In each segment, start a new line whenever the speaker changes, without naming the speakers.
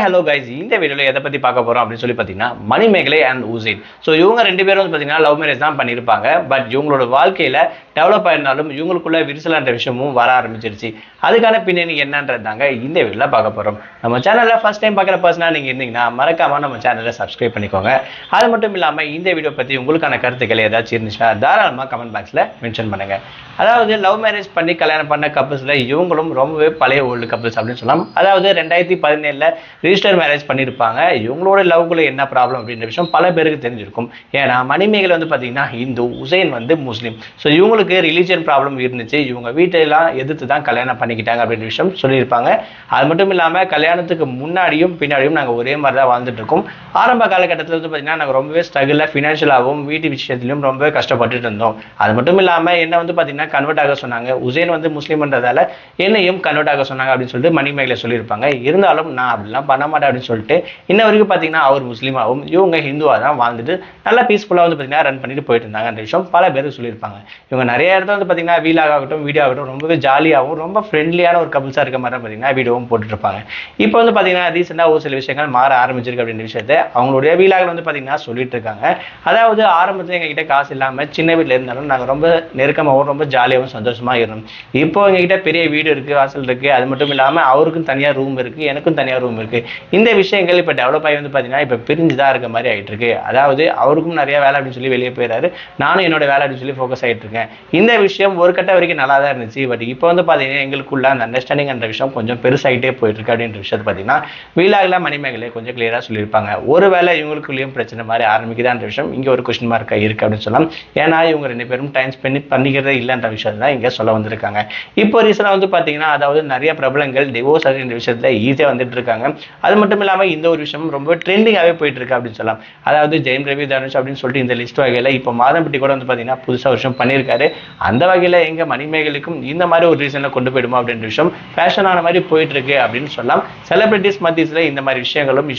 Hello guys, இந்த வீடியோவில் எதை பற்றி பார்க்க போகிறோம் அப்படின்னு சொல்லி பார்த்தீங்கன்னா மணிமேகலை அண்ட் உசேன். ஸோ இவங்க ரெண்டு பேரும் வந்து பார்த்தீங்கன்னா லவ் மேரேஜ் தான் பண்ணியிருப்பாங்க. பட் இவங்களோட வாழ்க்கையில் டெவலப் ஆயிருந்தாலும் இவங்களுக்குள்ள விரிசலான்ற விஷயமும் வர ஆரம்பிச்சிருச்சு. அதுக்கான பின்னணி என்னன்றது தாங்க இந்த வீடியோவில் பார்க்க போகிறோம். நம்ம சேனலில் ஃபர்ஸ்ட் டைம் பார்க்குற பர்சனாக நீங்கள் இருந்தீங்கன்னா மறக்காமல் நம்ம சேனலை சப்ஸ்கிரைப் பண்ணிக்கோங்க. அது மட்டும் இல்லாமல் இந்த வீடியோ பற்றி உங்களுக்கான கருத்துக்கள் ஏதாச்சும் இருந்துச்சுன்னா தாராளமாக கமெண்ட் பாக்ஸில் மென்ஷன் பண்ணுங்கள். அதாவது லவ் மேரேஜ் பண்ணி கல்யாணம் பண்ண கப்புள்ஸில் இவங்களும் ரொம்பவே பழைய ஓல்டு கப்புள்ஸ் அப்படின்னு சொல்லலாம். அதாவது 2017 ரிஜிஸ்டர் மேரேஜ் பண்ணியிருப்பாங்க. இவங்களோட லவ்க்குள்ள என்ன ப்ராப்ளம் அப்படின்ற விஷயம் பல பேருக்கு தெரிஞ்சிருக்கும். ஏன்னா மணிமேகலை வந்து பார்த்தீங்கன்னா இந்து, உசேன் வந்து முஸ்லீம். ஸோ இவங்களுக்கு ரிலீஜியன் ப்ராப்ளம் இருந்துச்சு. இவங்க வீட்டெல்லாம் எதிர்த்து தான் கல்யாணம் பண்ணிக்கிட்டாங்க அப்படின்ற விஷயம் சொல்லியிருப்பாங்க. அது மட்டும் இல்லாமல் கல்யாணத்துக்கு முன்னாடியும் பின்னாடியும் நாங்கள் ஒரே மாதிரி தான் வாழ்ந்துட்டு இருக்கோம். ஆரம்ப காலகட்டத்தில் வந்து பார்த்தீங்கன்னா நாங்கள் ரொம்பவே ஸ்ட்ரகிளாக ஃபினான்ஷியலாகவும் வீட்டு விஷயத்திலும் ரொம்பவே கஷ்டப்பட்டுட்டு இருந்தோம். அது மட்டும் இல்லாமல் என்ன வந்து பார்த்தீங்கன்னா கன்வெர்ட் ஆக சொன்னாங்க. உசேன் வந்து முஸ்லீம்ன்றதால என்னையும் கன்வெர்ட் ஆக சொன்னாங்க அப்படின்னு சொல்லிட்டு மணிமேகலை சொல்லியிருப்பாங்க. இருந்தாலும் நான் அப்படிலாம் பண்ண மாட்டேன் அப்படின்னு சொல்லிட்டு இன்ன வரைக்கும் பார்த்தீங்கன்னா அவர் முஸ்லீமாகவும் இவங்க ஹிந்துவாக தான் வாழ்ந்துட்டு நல்லா பீஸ்ஃபுல்லாக வந்து பார்த்தீங்கன்னா ரன் பண்ணிட்டு போயிட்டு இருந்தாங்க அந்த விஷயம் பல பேருக்கு சொல்லியிருப்பாங்க. இவங்க நிறைய இடத்துல வந்து பார்த்தீங்கன்னா வீலாக ஆகட்டும் வீடியோ ஆகட்டும் ரொம்பவே ஜாலியாகவும் ரொம்ப ஃப்ரெண்ட்லியான ஒரு கப்புள்ஸாக இருக்க மாதிரி பார்த்தீங்கன்னா வீடியோவும் போட்டுருப்பாங்க. இப்போ வந்து பார்த்தீங்கன்னா ரீசெண்டாக ஒரு சில விஷயங்கள் மாற ஆரம்பிச்சிருக்கு அப்படின்ற விஷயத்தை அவங்களுடைய வீலாக வந்து பார்த்தீங்கன்னா சொல்லிட்டு இருக்காங்க. அதாவது ஆரம்பத்தில் எங்ககிட்ட காசு இல்லாமல் சின்ன வீட்டில் இருந்தாலும் நாங்கள் ரொம்ப நெருக்கமாகவும் ரொம்ப ஜாலியாகவும் சந்தோஷமாக இருந்தோம். இப்போ எங்ககிட்ட பெரிய வீடு இருக்குது, வாசல் இருக்குது. அது மட்டும் இல்லாமல் அவருக்கும் தனியாக ரூம் இருக்குது, எனக்கும் தனியாக ரூம் இருக்குது. இந்த விஷயங்கள் இப்போ டெவலப் ஆகி வந்து பார்த்தீங்கன்னா இப்போ பிரிஞ்சு தான் இருக்க மாதிரி ஆகிட்டு இருக்கு. அதாவது அவருக்கும் நிறைய வேலை அப்படின்னு சொல்லி வெளியே போயிடாரு, நானும் என்னோட வேலை அப்படின்னு சொல்லி ஃபோக்கஸ் ஆகிட்டு இருக்கேன். இந்த விஷயம் ஒரு கட்ட வரைக்கும் நல்லா தான் இருந்துச்சு. பட் இப்போ வந்து பார்த்தீங்கன்னா எங்களுக்குள்ள அந்த அண்டர்ஸ்டாண்டிங் என்ற விஷயம் கொஞ்சம் பெருசாகிட்டே போயிட்டு இருக்கு அப்படின்ற விஷயத்தை பார்த்தீங்கன்னா வீலாகில் மணிமேகலை கொஞ்சம் கிளியராக சொல்லியிருப்பாங்க. ஒருவேளை இவங்களுக்குள்ளேயும் பிரச்சனை மாதிரி ஆரம்பிக்குதான்ற விஷயம் இங்கே ஒரு கொஸ்டின் மார்க்காக இருக்குது அப்படின்னு சொல்லலாம். ஏன்னா இவங்க ரெண்டு பேரும் டைம் ஸ்பெண்ட் பண்ணிக்கிறதே இல்லைன்ற விஷயம் தான் இங்கே சொல்ல வந்திருக்காங்க. இப்போ ரீசனாக வந்து பார்த்தீங்கன்னா அதாவது நிறைய பிரபலங்கள் டிவோர்ஸ் அப்படின்ற விஷயத்தில் ஈஸியாக வந்துட்டு இருக்காங்க. அது மட்டும் இல்லாமல் இந்த ஒரு விஷயம் ரொம்ப ட்ரெண்டிங்காகவே போயிட்டு இருக்கு அப்படின்னு சொல்லலாம். அதாவது ஜெயம் ரவி, தனுஷ் அப்படின்னு சொல்லிட்டு இந்த லிஸ்ட் வகையில் இப்போ மாதம்பட்டி கூட வந்து பார்த்தீங்கன்னா புதுசாக விஷயம் பண்ணியிருக்காரு. அந்த வகையில் எங்கள் மணிமேகலுக்கும் இந்த மாதிரி ஒரு ரீசனில் கொண்டு போயிடுமா அப்படின்ற விஷயம் ஃபேஷனான மாதிரி போயிட்டு இருக்கு அப்படின்னு சொல்லலாம். செலிபிரிட்டிஸ் மத்தியில் இந்த மாதிரி விஷயங்களும்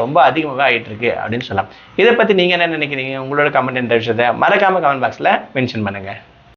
ரொம்ப அதிகமாக ஆகிட்டு இருக்கு அப்படின்னு சொல்லலாம். இதை பற்றி நீங்கள் என்ன நினைக்கிறீங்க? உங்களோட கமெண்ட் என்ற விஷயத்தை மறக்காம கமெண்ட் பாக்ஸில் மென்ஷன் பண்ணுங்க.